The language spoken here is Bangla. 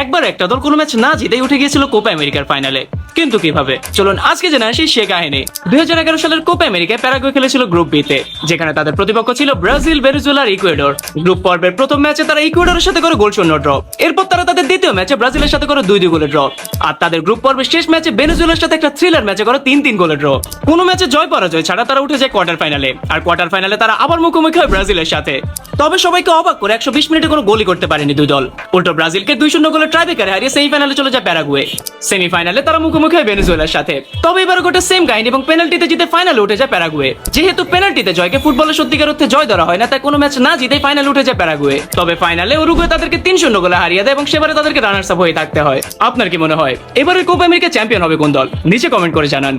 একবার একটা দল কোনো ম্যাচ না জিতেই উঠে গিয়েছিল কোপা আমেরিকার ফাইনালে। কিন্তু কিভাবে, চলুন আজকে জেনে আসি সে কাহিনী। 2011 সালের কোপা আমেরিকায় প্যারাগুয়ে খেলেছিল গ্রুপ বি তে, যেখানে তাদের প্রতিপক্ষ ছিল ব্রাজিল, ভেনেজুয়েলা আর ইকুয়েডর। গ্রুপ পর্বের প্রথম ম্যাচে তারা ইকুয়েডরের সাথে করে গোল শূন্য ড্র। এরপর তারা তাদের দ্বিতীয় ম্যাচে ব্রাজিলের সাথে করে 2-2 গোলে ড্র। আর তাদের গ্রুপ পর্বের শেষ ম্যাচে ভেনেজুয়েলার সাথে একটা থ্রিলার ম্যাচে করে 3-3 গোলে ড্র। কোনো ম্যাচে জয় পরাজয় ছাড়া তারা উঠে যায় কোয়ার্টার ফাইনালে। আর কোয়ার্টার ফাইনালে তারা আবার মুখোমুখি হয় ব্রাজিলের সাথে। তবে সবাইকে অবাক করে 120 মিনিটে কোনো গোলই করতে পারেনি দুই দল। উল্টো ব্রাজিলকে 2-0 গোলের টাইব্রেকারে হারিয়ে সেমিফাইনালে চলে যায় প্যারাগুয়ে। সেমিফাইনালে তারা মুখোমুখি হয় ভেনেজুয়েলার সাথে। তবে এবার গোটা সেম কাহিনী এবং পেনাল্টিতে জিতে ফাইনালে উঠে যায় প্যারাগুয়ে। যেহেতু পেনাল্টিতে জয়কে ফুটবলের সত্যিকার অর্থে জয় ধরা হয় না, তাই কোনো ম্যাচ না জিতেই ফাইনালে উঠে যায় প্যারাগুয়ে। তবে ফাইনালে উরুগুয়ে তাদেরকে 3-0 গোলে হারিয়ে দেয় এবং সেবারে তাদেরকে রানার্স আপ হয়ে থাকতে হয়। আপনার কি মনে হয় এবারের কোপা আমেরিকা চ্যাম্পিয়ন হবে কোন দল? নিচে কমেন্ট করে জানান।